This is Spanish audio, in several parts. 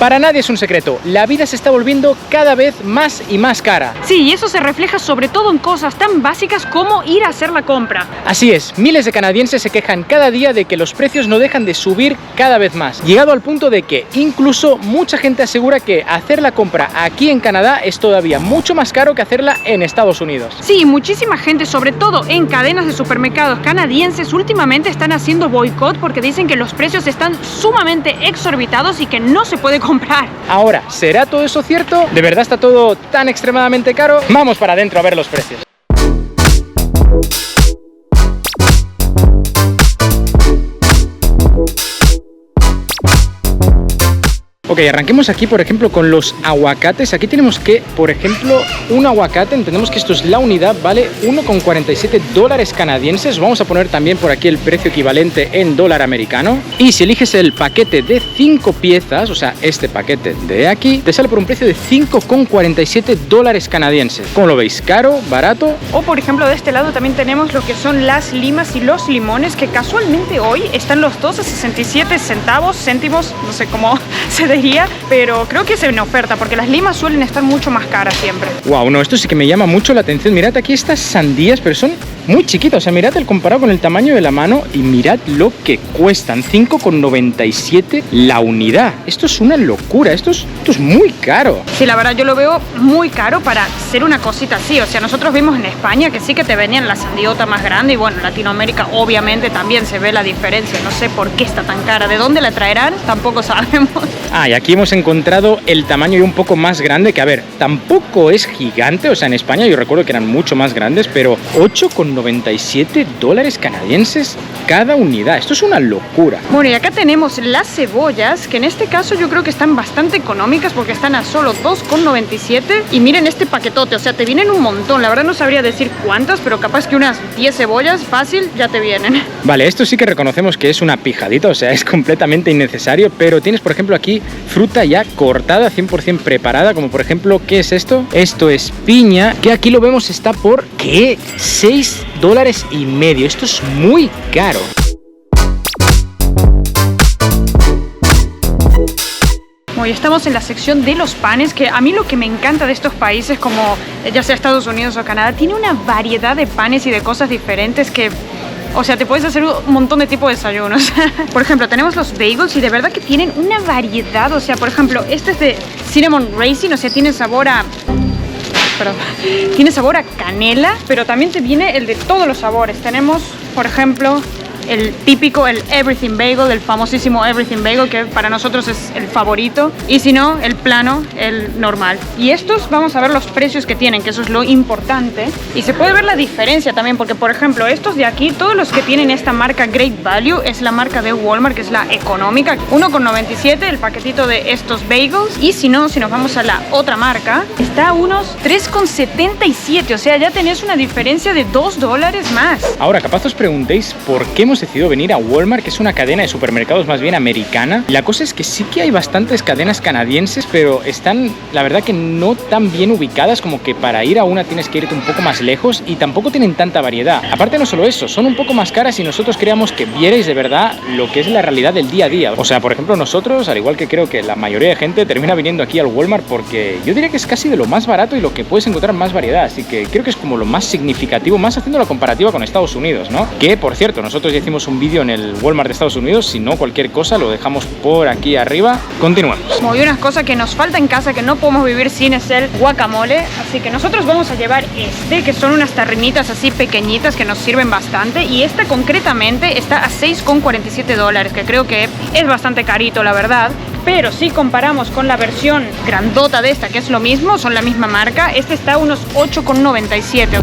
Para nadie es un secreto, la vida se está volviendo cada vez más y más cara. Sí, y eso se refleja sobre todo en cosas tan básicas como ir a hacer la compra. Así es, miles de canadienses se quejan cada día de que los precios no dejan de subir cada vez más, llegado al punto de que incluso mucha gente asegura que hacer la compra aquí en Canadá es todavía mucho más caro que hacerla en Estados Unidos. Sí, muchísima gente, sobre todo en cadenas de supermercados canadienses, últimamente están haciendo boicot porque dicen que los precios están sumamente exorbitados y que no se puede comprar. Ahora, ¿será todo eso cierto? ¿De verdad está todo tan extremadamente caro? Vamos para adentro a ver los precios. Ok, arranquemos aquí, por ejemplo, con los aguacates. Aquí tenemos que, por ejemplo, un aguacate, entendemos que esto es la unidad, vale $1,47 canadienses. Vamos a poner también por aquí el precio equivalente en dólar americano. Y si eliges el paquete de 5 piezas, o sea, este paquete de aquí, te sale por un precio de $5,47 canadienses. ¿Cómo lo veis? ¿Caro? ¿Barato? O, por ejemplo, de este lado también tenemos lo que son las limas y los limones, que casualmente hoy están los dos a 67 céntimos, no sé cómo se diría, pero creo que es en oferta porque las limas suelen estar mucho más caras siempre. Wow, no, esto sí que me llama mucho la atención. Mirad aquí estas sandías, pero son muy chiquitas. O sea, mirad el comparado con el tamaño de la mano y mirad lo que cuestan. $5,97 la unidad. Esto es una locura. Esto es muy caro. Sí, la verdad yo lo veo muy caro para ser una cosita así. O sea, nosotros vimos en España que sí que te venían la sandiota más grande y bueno, en Latinoamérica obviamente también se ve la diferencia. No sé por qué está tan cara. ¿De dónde la traerán? Tampoco sabemos. Ah, y aquí hemos encontrado el tamaño ya un poco más grande, que a ver, tampoco es gigante. O sea, en España yo recuerdo que eran mucho más grandes, pero $8,97 canadienses cada unidad. Esto es una locura. Bueno, y acá tenemos las cebollas, que en este caso yo creo que están bastante económicas porque están a solo $2,97. Y miren este paquetote, o sea, te vienen un montón. La verdad no sabría decir cuántas, pero capaz que unas 10 cebollas fácil ya te vienen. Vale, esto sí que reconocemos que es una pijadita, o sea, es completamente innecesario, pero tienes, por ejemplo, aquí fruta ya cortada, 100% preparada, como por ejemplo, ¿qué es esto? Esto es piña, que aquí lo vemos está por, ¿qué? $6,50. Esto es muy caro. Hoy estamos en la sección de los panes, que a mí lo que me encanta de estos países, como ya sea Estados Unidos o Canadá, tiene una variedad de panes y de cosas diferentes que... O sea, te puedes hacer un montón de tipos de desayunos. Por ejemplo, tenemos los bagels y de verdad que tienen una variedad. O sea, por ejemplo, este es de cinnamon raisin, o sea, tiene sabor a... Perdón. Tiene sabor a canela, pero también te viene el de todos los sabores. Tenemos, por ejemplo, el típico, el everything bagel, el famosísimo everything bagel, que para nosotros es el favorito. Y si no, el plano, el normal. Y estos, vamos a ver los precios que tienen, que eso es lo importante. Y se puede ver la diferencia también, porque por ejemplo, estos de aquí, todos los que tienen esta marca Great Value, es la marca de Walmart, que es la económica. $1,97 el paquetito de estos bagels. Y si no, si nos vamos a la otra marca, está a unos $3,77. O sea, ya tenés una diferencia de $2 más. Ahora, capaz os preguntéis por qué hemos decidido venir a Walmart, que es una cadena de supermercados más bien americana. La cosa es que sí que hay bastantes cadenas canadienses, pero están, la verdad, que no tan bien ubicadas, como que para ir a una tienes que irte un poco más lejos y tampoco tienen tanta variedad. Aparte, no solo eso, son un poco más caras y nosotros queríamos que vierais de verdad lo que es la realidad del día a día. O sea, por ejemplo, nosotros, al igual que creo que la mayoría de gente, termina viniendo aquí al Walmart porque yo diría que es casi de lo más barato y lo que puedes encontrar más variedad. Así que creo que es como lo más significativo, más haciendo la comparativa con Estados Unidos, ¿no? Que, por cierto, nosotros ya hicimos un vídeo en el Walmart de Estados Unidos. Si no, cualquier cosa lo dejamos por aquí arriba. Continuamos. Como hay unas cosas que nos falta en casa que no podemos vivir sin, es el guacamole. Así que nosotros vamos a llevar este, que son unas tarrinitas así pequeñitas que nos sirven bastante. Y esta concretamente está a $6,47, que creo que es bastante carito, la verdad. Pero si comparamos con la versión grandota de esta, que es lo mismo, son la misma marca, este está a unos $8,97.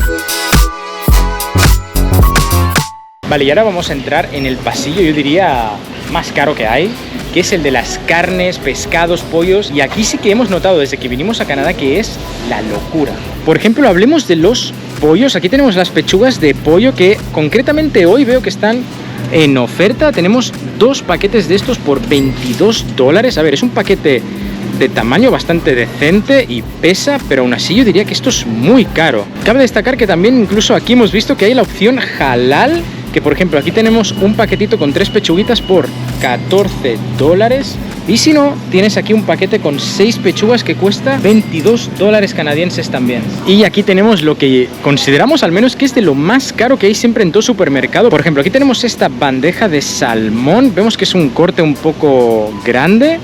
Vale, y ahora vamos a entrar en el pasillo, yo diría, más caro que hay, que es el de las carnes, pescados, pollos. Y aquí sí que hemos notado desde que vinimos a Canadá que es la locura. Por ejemplo, hablemos de los pollos. Aquí tenemos las pechugas de pollo que concretamente hoy veo que están en oferta. Tenemos 2 paquetes de estos por $22. A ver, es un paquete de tamaño bastante decente y pesa, pero aún así yo diría que esto es muy caro. Cabe destacar que también incluso aquí hemos visto que hay la opción halal, que por ejemplo aquí tenemos un paquetito con 3 pechuguitas por $14. Y si no, tienes aquí un paquete con 6 pechugas que cuesta $22 canadienses también. Y aquí tenemos lo que consideramos al menos que es de lo más caro que hay siempre en todo supermercado. Por ejemplo, aquí tenemos esta bandeja de salmón. Vemos que es un corte un poco grande,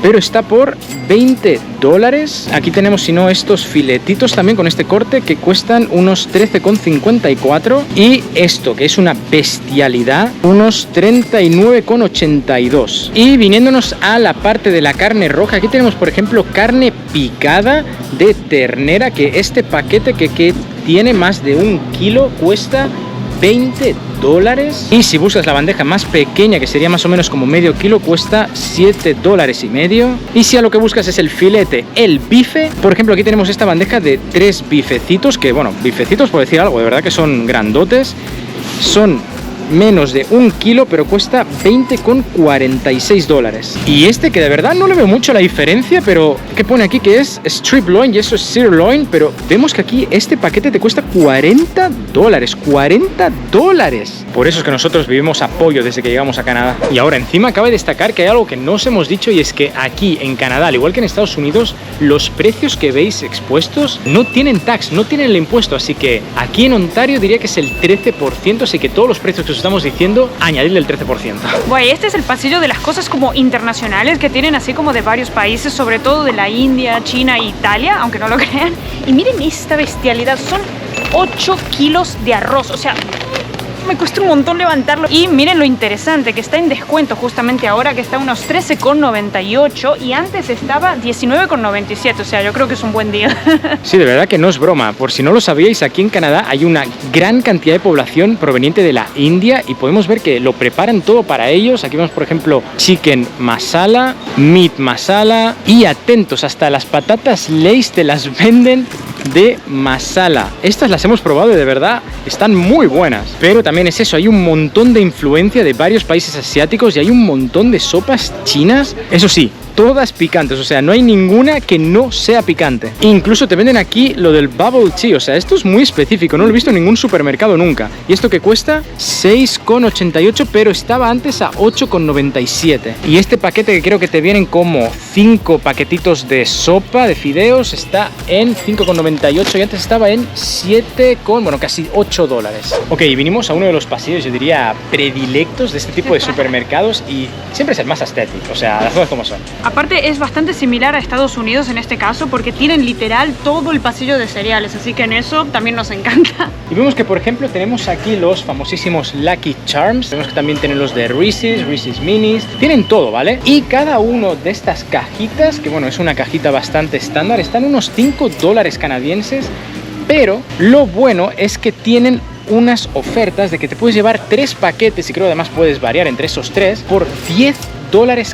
pero está por $20. Aquí tenemos, si no, estos filetitos también con este corte que cuestan unos $13,54. Y esto, que es una bestialidad, unos $39,82. Y viniéndonos a la parte de la carne roja, aquí tenemos, por ejemplo, carne picada de ternera, que este paquete que tiene más de 1 kilo cuesta $20. Y si buscas la bandeja más pequeña, que sería más o menos como medio kilo, cuesta $7,50. Y si a lo que buscas es el filete, el bife, por ejemplo, aquí tenemos esta bandeja de 3 bifecitos, que bueno, bifecitos por decir algo, de verdad que son grandotes, son menos de 1 kilo, pero cuesta $20,46. Y este, que de verdad no le veo mucho la diferencia, pero que pone aquí que es strip loin y eso es sirloin, pero vemos que aquí este paquete te cuesta $40. $40. Por eso es que nosotros vivimos a pollo desde que llegamos a Canadá. Y ahora encima cabe destacar que hay algo que no os hemos dicho, y es que aquí en Canadá, al igual que en Estados Unidos, los precios que veis expuestos no tienen tax, no tienen el impuesto, así que aquí en Ontario diría que es el 13%, así que todos los precios que os estamos diciendo, añadirle el 13%. Bueno, este es el pasillo de las cosas como internacionales que tienen así como de varios países, sobre todo de la India, China e Italia, aunque no lo crean. Y miren esta bestialidad, son 8 kilos de arroz, o sea, me cuesta un montón levantarlo. Y miren lo interesante, que está en descuento justamente ahora, que está a unos $13,98 y antes estaba $19,97, o sea, yo creo que es un buen día. Sí, de verdad que no es broma. Por si no lo sabíais, aquí en Canadá hay una gran cantidad de población proveniente de la India y podemos ver que lo preparan todo para ellos. Aquí vemos, por ejemplo, chicken masala, meat masala y atentos, hasta las patatas Lay's te las venden de masala. Estas las hemos probado y de verdad están muy buenas. Pero también es eso, hay un montón de influencia de varios países asiáticos y hay un montón de sopas chinas. Eso sí, todas picantes, o sea, no hay ninguna que no sea picante. Incluso te venden aquí lo del bubble tea, o sea, esto es muy específico, no lo he visto en ningún supermercado nunca. Y esto que cuesta $6,88, pero estaba antes a $8,97. Y este paquete, que creo que te vienen como 5 paquetitos de sopa de fideos, está en $5,98 y antes estaba en casi $8. Ok, vinimos a uno de los pasillos, yo diría, predilectos de este tipo de supermercados y siempre es el más estético, o sea, las cosas como son. Aparte es bastante similar a Estados Unidos en este caso, porque tienen literal todo el pasillo de cereales, así que en eso también nos encanta. Y vemos que, por ejemplo, tenemos aquí los famosísimos Lucky Charms. Vemos que también tienen los de Reese's Minis. Tienen todo, ¿vale? Y cada uno de estas cajitas, que bueno, es una cajita bastante estándar, están unos $5 canadienses. Pero lo bueno es que tienen unas ofertas de que te puedes llevar 3 paquetes, y creo además puedes variar entre esos 3 por $10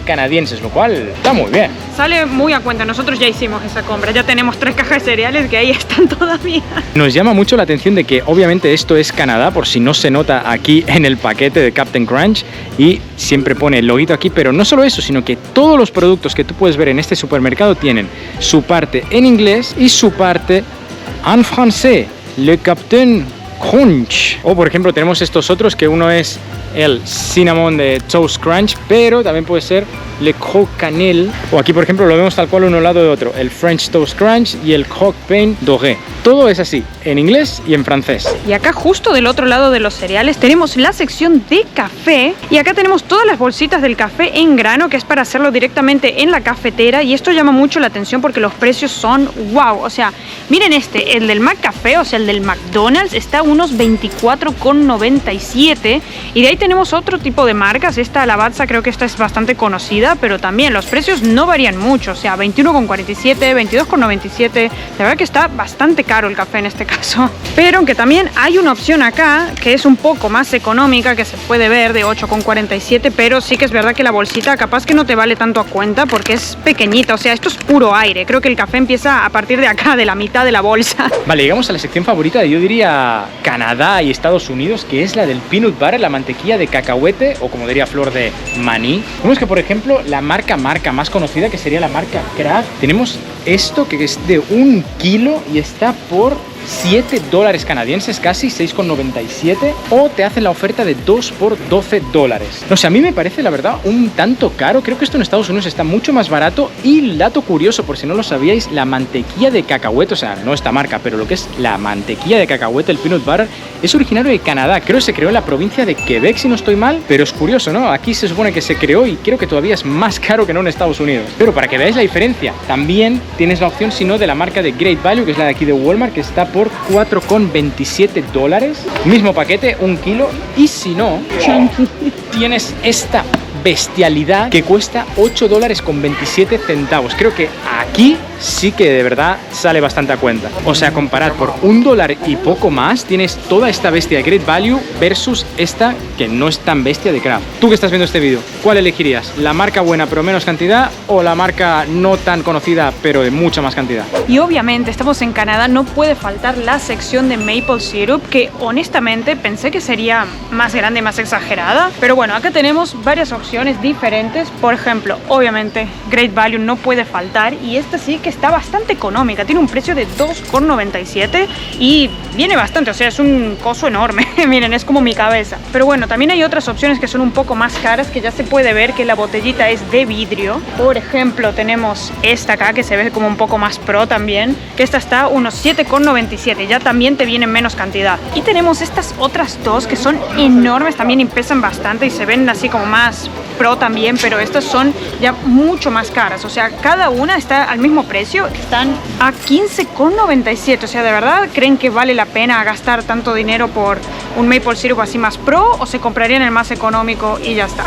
canadienses, lo cual está muy bien. Sale muy a cuenta, nosotros ya hicimos esa compra, ya tenemos 3 cajas de cereales que ahí están todavía. Nos llama mucho la atención de que obviamente esto es Canadá, por si no se nota aquí en el paquete de Captain Crunch, y siempre pone el loguito aquí, pero no solo eso, sino que todos los productos que tú puedes ver en este supermercado tienen su parte en inglés y su parte en francés, le Captain Crunch. O por ejemplo tenemos estos otros, que uno es el cinnamon de Toast Crunch, pero también puede ser le Croque Cannelle, o aquí por ejemplo lo vemos tal cual uno al lado de otro, el French Toast Crunch y el Croque Pain Doré. Todo es así, en inglés y en francés. Y acá justo del otro lado de los cereales tenemos la sección de café, y acá tenemos todas las bolsitas del café en grano, que es para hacerlo directamente en la cafetera, y esto llama mucho la atención porque los precios son wow. O sea, miren este, el del McCafé, o sea el del McDonald's, está a unos $24,97, y de ahí tenemos otro tipo de marcas. Esta Lavazza, creo que esta es bastante conocida, pero también los precios no varían mucho, o sea, $21,47, $22,97, la verdad que está bastante caro el café en este caso. Pero aunque también hay una opción acá que es un poco más económica, que se puede ver, de $8,47, pero sí que es verdad que la bolsita capaz que no te vale tanto a cuenta porque es pequeñita, o sea, esto es puro aire. Creo que el café empieza a partir de acá, de la mitad de la bolsa. Vale, llegamos a la sección favorita de, yo diría, Canadá y Estados Unidos, que es la del peanut butter, la mantequilla de cacahuete, o como diría Flor, de maní. Vemos que, por ejemplo, la marca más conocida, que sería la marca Kraft, tenemos esto que es de 1 kilo y está por $7 canadienses, casi $6,97, o te hacen la oferta de 2 por $12. No sé, a mí me parece la verdad un tanto caro. Creo que esto en Estados Unidos está mucho más barato. Y dato curioso, por si no lo sabíais, la mantequilla de cacahuete, o sea, no esta marca, pero lo que es la mantequilla de cacahuete, el peanut butter, es originario de Canadá. Creo que se creó en la provincia de Quebec, si no estoy mal, pero es curioso, ¿no? Aquí se supone que se creó y creo que todavía es más caro que no en Estados Unidos. Pero para que veáis la diferencia, también tienes la opción, si no, de la marca de Great Value, que es la de aquí de Walmart, que está por $4,27. Mismo paquete, 1 kilo. Y si no, tienes esta bestialidad que cuesta $8,27. Creo que aquí sí que de verdad sale bastante a cuenta. O sea, comparar por $1 y poco más, tienes toda esta bestia de Great Value versus esta que no es tan bestia de Kraft. Tú que estás viendo este vídeo, ¿cuál elegirías? ¿La marca buena pero menos cantidad o la marca no tan conocida pero de mucha más cantidad? Y obviamente estamos en Canadá, no puede faltar la sección de maple syrup, que honestamente pensé que sería más grande y más exagerada, pero bueno, acá tenemos varias opciones diferentes. Por ejemplo, obviamente Great Value no puede faltar, y esta sí que está bastante económica, tiene un precio de $2,97 y viene bastante, o sea, es un coso enorme. Miren, es como mi cabeza. Pero bueno, también hay otras opciones que son un poco más caras, que ya se puede ver que la botellita es de vidrio. Por ejemplo, tenemos esta acá que se ve como un poco más pro también, que esta está unos $7,97, ya también te viene menos cantidad. Y tenemos estas otras dos que son enormes también y pesan bastante y se ven así como más pro también, pero estas son ya mucho más caras, o sea, cada una está al mismo precio, están a $15,97. O sea, ¿de verdad creen que vale la pena gastar tanto dinero por un maple syrup así más pro, o se comprarían el más económico y ya está?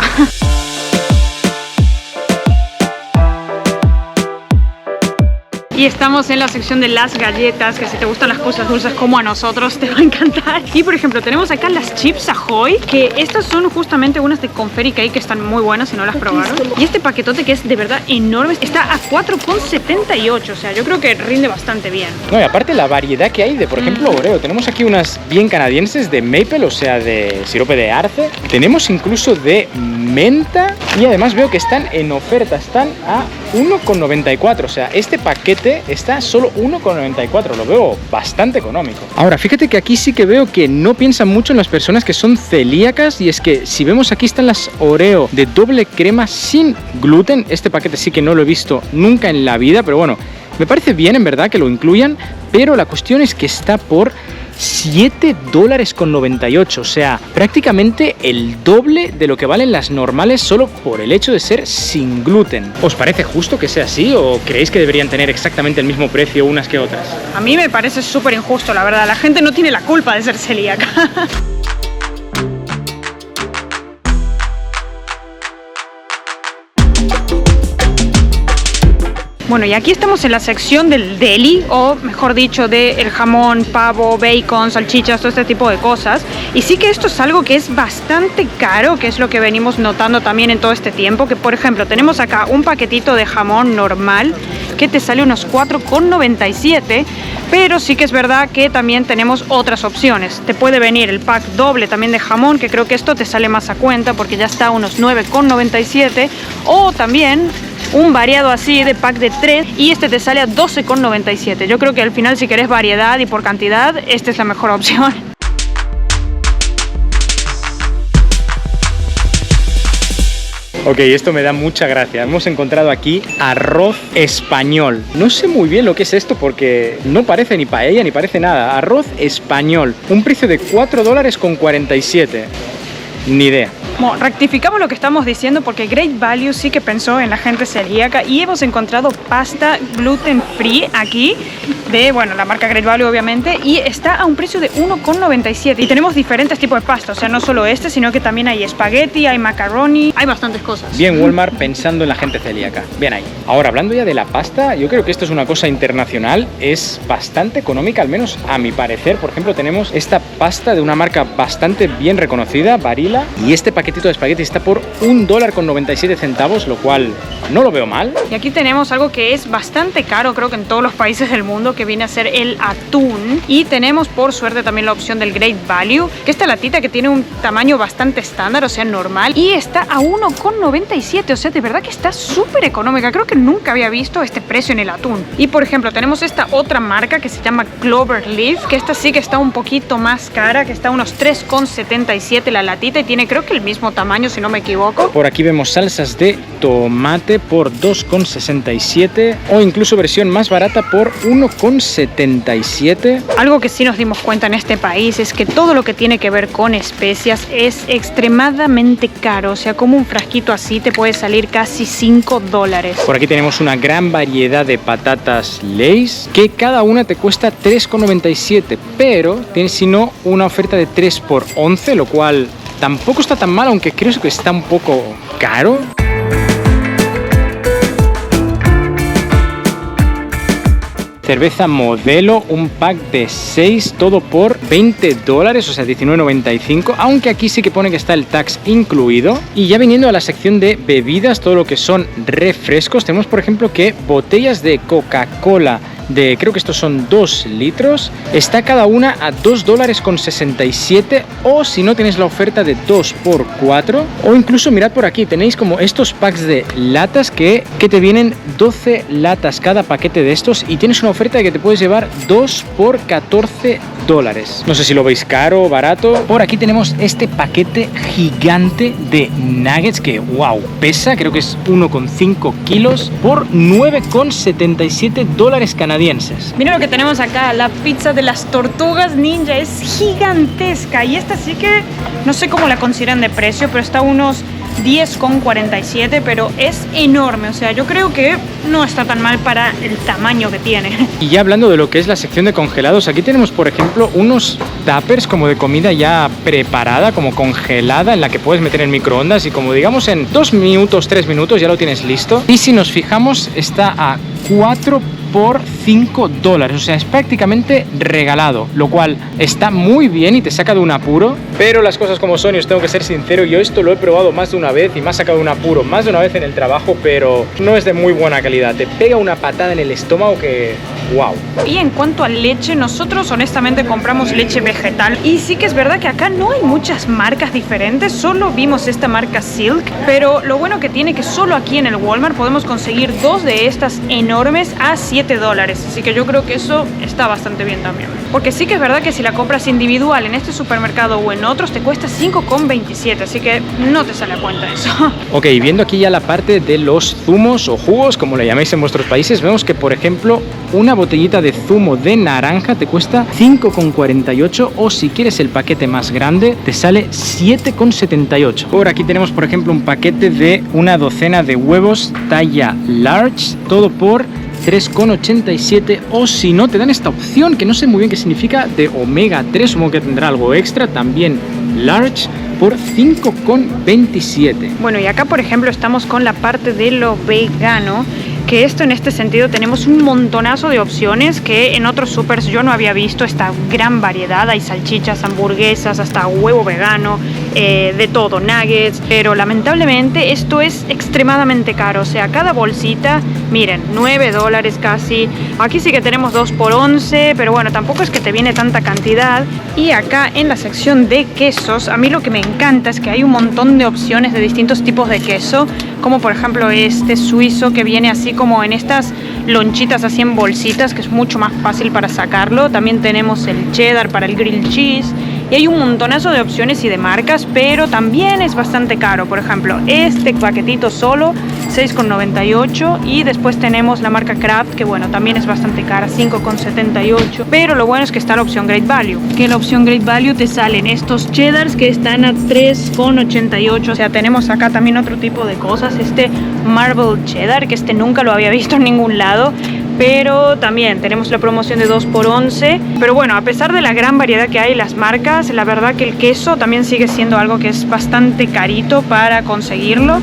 Y estamos en la sección de las galletas, que si te gustan las cosas dulces como a nosotros te va a encantar. Y por ejemplo tenemos acá las Chips Ahoy, que estas son justamente unas de confetti cake que están muy buenas si no las probaron. Y este paquetote, que es de verdad enorme, está a $4,78, o sea, yo creo que rinde bastante bien. No, y aparte la variedad que hay de, por ejemplo, Oreo. Tenemos aquí unas bien canadienses de maple, o sea, de sirope de arce. Tenemos incluso de menta, y además veo que están en oferta, están a $1,94, o sea, este paquete está solo $1,94, lo veo bastante económico. Ahora, fíjate que aquí sí que veo que no piensan mucho en las personas que son celíacas, y es que si vemos aquí están las Oreo de doble crema sin gluten. Este paquete sí que no lo he visto nunca en la vida, pero bueno, me parece bien en verdad que lo incluyan, pero la cuestión es que está por $7,98, o sea, prácticamente el doble de lo que valen las normales solo por el hecho de ser sin gluten. ¿Os parece justo que sea así o creéis que deberían tener exactamente el mismo precio unas que otras? A mí me parece súper injusto, la verdad. La gente no tiene la culpa de ser celíaca. Bueno, y aquí estamos en la sección del deli, o mejor dicho, del jamón, pavo, bacon, salchichas, todo este tipo de cosas. Y sí que esto es algo que es bastante caro, que es lo que venimos notando también en todo este tiempo. Que por ejemplo, tenemos acá un paquetito de jamón normal que te sale unos $4,97, pero sí que es verdad que también tenemos otras opciones. Te puede venir el pack doble también de jamón, que creo que esto te sale más a cuenta porque ya está a unos $9,97, o también un variado así de pack de 3, y este te sale a $12,97. Yo creo que al final, si querés variedad y por cantidad, esta es la mejor opción. Ok, esto me da mucha gracia. Hemos encontrado aquí arroz español. No sé muy bien lo que es esto porque no parece ni paella ni parece nada. Arroz español. Un precio de $4,47. Ni idea. Bueno, rectificamos lo que estamos diciendo porque Great Value sí que pensó en la gente celíaca, y hemos encontrado pasta gluten free aquí de, bueno, la marca Great Value obviamente, y está a un precio de $1,97. Y tenemos diferentes tipos de pasta, o sea, no solo este, sino que también hay espagueti, hay macaroni, hay bastantes cosas. Bien, Walmart pensando en la gente celíaca. Bien ahí. Ahora, hablando ya de la pasta, yo creo que esto es una cosa internacional, es bastante económica, al menos a mi parecer. Por ejemplo, tenemos esta pasta de una marca bastante bien reconocida, Barilla, y este paquetito de espagueti está por $1,97, lo cual no lo veo mal. Y aquí tenemos algo que es bastante caro, creo que en todos los países del mundo, que viene a ser el atún. Y tenemos por suerte también la opción del Great Value, que esta latita que tiene un tamaño bastante estándar, o sea, normal, y está a 1,97, o sea, de verdad que está súper económica. Creo que nunca había visto este precio en el atún. Y por ejemplo, tenemos esta otra marca que se llama Clover Leaf, que esta sí que está un poquito más cara, que está a unos 3,77 la latita y tiene creo que el mismo tamaño, si no me equivoco. Por aquí vemos salsas de tomate por 2,67 o incluso versión más barata por 1,77. Algo que sí nos dimos cuenta en este país es que todo lo que tiene que ver con especias es extremadamente caro, o sea, como un frasquito así te puede salir casi $5. Por aquí tenemos una gran variedad de patatas Lay's que cada una te cuesta 3,97, pero tienes si no una oferta de 3 por 11, lo cual tampoco está tan mal, aunque creo que está un poco caro. Cerveza Modelo, un pack de 6, todo por $20, o sea, $19,95, aunque aquí sí que pone que está el tax incluido. Y ya viniendo a la sección de bebidas, todo lo que son refrescos, tenemos por ejemplo que botellas de Coca-Cola de, creo que estos son 2 litros, está cada una a $2,67, o si no tenéis la oferta de 2x4, o incluso mirad por aquí, tenéis como estos packs de latas que te vienen 12 latas cada paquete de estos y tienes una oferta de que te puedes llevar 2 por $14. No sé si lo veis caro o barato. Por aquí tenemos este paquete gigante de nuggets que, wow, pesa, creo que es 1,5 kilos por $9,77 canadienses. Mira lo que tenemos acá, la pizza de las tortugas ninja, es gigantesca y esta sí que no sé cómo la consideran de precio, pero está a unos 10,47, pero es enorme, o sea, yo creo que no está tan mal para el tamaño que tiene. Y ya hablando de lo que es la sección de congelados, aquí tenemos por ejemplo unos tuppers como de comida ya preparada, como congelada, en la que puedes meter en microondas y como digamos en 2 minutos, 3 minutos ya lo tienes listo. Y si nos fijamos está a 4 por $5, o sea, es prácticamente regalado, lo cual está muy bien y te saca de un apuro. Pero las cosas como son, y os tengo que ser sincero, yo esto lo he probado más de una vez y me ha sacado de un apuro más de una vez en el trabajo, pero no es de muy buena calidad, te pega una patada en el estómago que wow. Y en cuanto a leche, nosotros honestamente compramos leche vegetal y sí que es verdad que acá no hay muchas marcas diferentes, solo vimos esta marca Silk, pero lo bueno que tiene que solo aquí en el Walmart podemos conseguir 2 de estas enormes a $7, así que yo creo que eso está bastante bien también, porque sí que es verdad que si la compras individual en este supermercado o en otros te cuesta 5,27, así que no te sale a cuenta eso. Ok, viendo aquí ya la parte de los zumos o jugos, como le llaméis en vuestros países, vemos que por ejemplo una botellita de zumo de naranja te cuesta 5,48, o si quieres el paquete más grande te sale 7,78. Por aquí tenemos por ejemplo un paquete de una docena de huevos talla large, todo por 3,87, o si no te dan esta opción que no sé muy bien qué significa, de omega 3, supongo que tendrá algo extra, también large, por 5,27. Bueno, y acá por ejemplo estamos con la parte de lo vegano, que esto en este sentido tenemos un montonazo de opciones que en otros supers yo no había visto esta gran variedad. Hay salchichas, hamburguesas, hasta huevo vegano, de todo, nuggets, pero lamentablemente esto es extremadamente caro, o sea, cada bolsita, miren, $9 casi. Aquí sí que tenemos 2 por 11, pero bueno, tampoco es que te viene tanta cantidad. Y acá en la sección de quesos, a mí lo que me encanta es que hay un montón de opciones de distintos tipos de queso, como por ejemplo este suizo que viene así como en estas lonchitas así en bolsitas, que es mucho más fácil para sacarlo. También tenemos el cheddar para el grilled cheese y hay un montonazo de opciones y de marcas, pero también es bastante caro. Por ejemplo, este paquetito solo $6,98, y después tenemos la marca Kraft, que bueno, también es bastante cara, $5,78, pero lo bueno es que está la opción Great Value, que en la opción Great Value te salen estos cheddars que están a $3,88, o sea, tenemos acá también otro tipo de cosas, este Marble Cheddar, que este nunca lo había visto en ningún lado, pero también tenemos la promoción de 2 por 11. Pero bueno, a pesar de la gran variedad que hay en las marcas, la verdad que el queso también sigue siendo algo que es bastante carito para conseguirlo.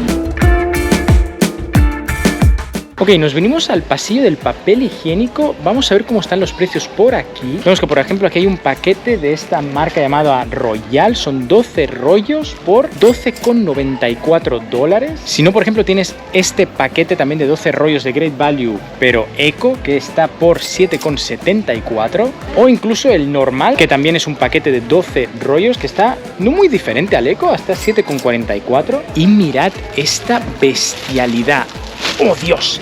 Ok, nos venimos al pasillo del papel higiénico. Vamos a ver cómo están los precios por aquí. Vemos que, por ejemplo, aquí hay un paquete de esta marca llamada Royal. Son 12 rollos por $12,94. Si no, por ejemplo, tienes este paquete también de 12 rollos de Great Value, pero Eco, que está por $7,74. O incluso el normal, que también es un paquete de 12 rollos, que está no muy diferente al Eco, hasta $7,44. Y mirad esta bestialidad. ¡Oh, Dios!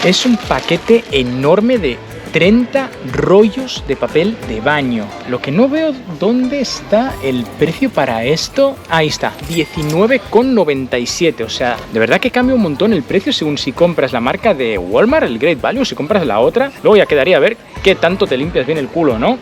Es un paquete enorme de 30 rollos de papel de baño. Lo que no veo, ¿dónde está el precio para esto? Ahí está, $19,97. O sea, de verdad que cambia un montón el precio según si compras la marca de Walmart, el Great Value, si compras la otra. Luego ya quedaría a ver qué tanto te limpias bien el culo, ¿no?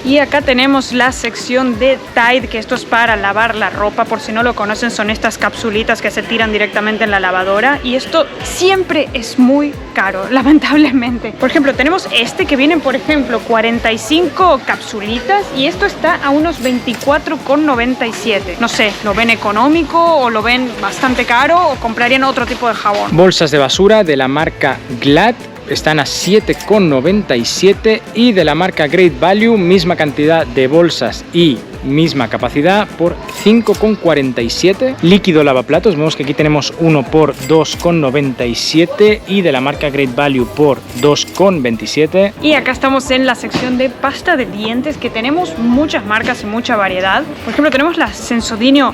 Y acá tenemos la sección de Tide, que esto es para lavar la ropa. Por si no lo conocen, son estas capsulitas que se tiran directamente en la lavadora. Y esto siempre es muy caro, lamentablemente. Por ejemplo, tenemos este que vienen, por ejemplo, 45 capsulitas. Y esto está a unos $24,97. No sé, ¿lo ven económico o lo ven bastante caro o comprarían otro tipo de jabón? Bolsas de basura de la marca Glad están a $7,97 y de la marca Great Value, misma cantidad de bolsas y misma capacidad por $5,47. Líquido lavaplatos, vemos que aquí tenemos uno por $2,97 y de la marca Great Value por $2,27. Y acá estamos en la sección de pasta de dientes, que tenemos muchas marcas y mucha variedad. Por ejemplo, tenemos la Sensodyne,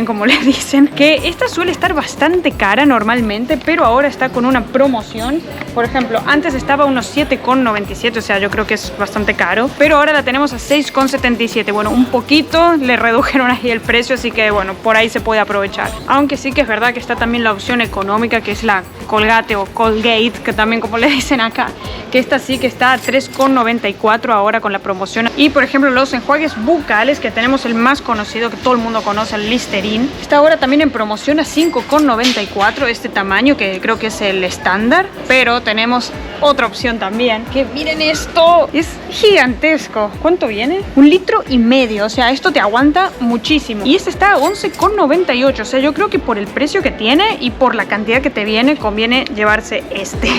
como le dicen, que esta suele estar bastante cara normalmente, pero ahora está con una promoción. Por ejemplo, antes estaba a unos $7,97, o sea, yo creo que es bastante caro, pero ahora la tenemos a $6,77. Bueno, un poquito le redujeron ahí el precio, así que bueno, por ahí se puede aprovechar. Aunque sí que es verdad que está también la opción económica, que es la Colgate o Colgate, que también como le dicen acá, que esta sí que está a $3,94 ahora con la promoción. Y por ejemplo, los enjuagues bucales, que tenemos el más conocido que todo el mundo conoce, el Listerine, está ahora también en promoción a $5,94, este tamaño que creo que es el estándar. Pero tenemos otra opción también, que miren esto, es gigantesco. ¿Cuánto viene? 1,5 litros, o sea, esto te aguanta muchísimo. Y este está a $11,98, o sea, yo creo que por el precio que tiene y por la cantidad que te viene, conviene llevarse este.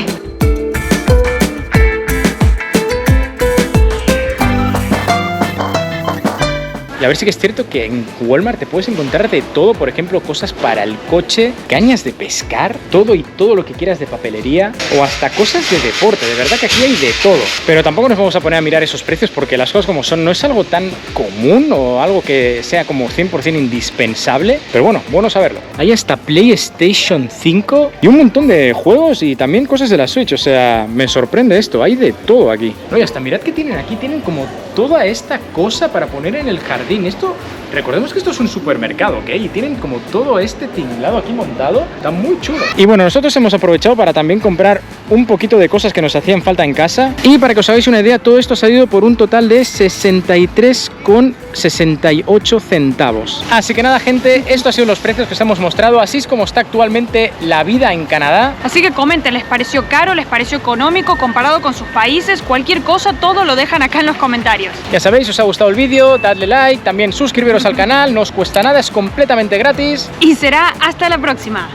Y a ver si que es cierto que en Walmart te puedes encontrar de todo, por ejemplo, cosas para el coche, cañas de pescar, todo lo que quieras de papelería o hasta cosas de deporte. De verdad que aquí hay de todo. Pero tampoco nos vamos a poner a mirar esos precios porque las cosas como son no es algo tan común o algo que sea como 100% indispensable. Pero bueno, bueno saberlo. Hay hasta PlayStation 5 y un montón de juegos y también cosas de la Switch. O sea, me sorprende esto. Hay de todo aquí. No, y hasta mirad que tienen aquí. Tienen como toda esta cosa para poner en el jardín. Esto, recordemos que esto es un supermercado, ¿ok? Y tienen como todo este tinglado aquí montado. Está muy chulo. Y bueno, nosotros hemos aprovechado para también comprar un poquito de cosas que nos hacían falta en casa. Y para que os hagáis una idea, todo esto ha salido por un total de 63,68 centavos. Así que nada, gente, esto ha sido los precios que os hemos mostrado. Así es como está actualmente la vida en Canadá. Así que comenten, ¿les pareció caro? ¿Les pareció económico comparado con sus países? Cualquier cosa, todo lo dejan acá en los comentarios. Ya sabéis, si os ha gustado el vídeo, dadle like, también suscribiros al canal, no os cuesta nada, es completamente gratis. Y será hasta la próxima.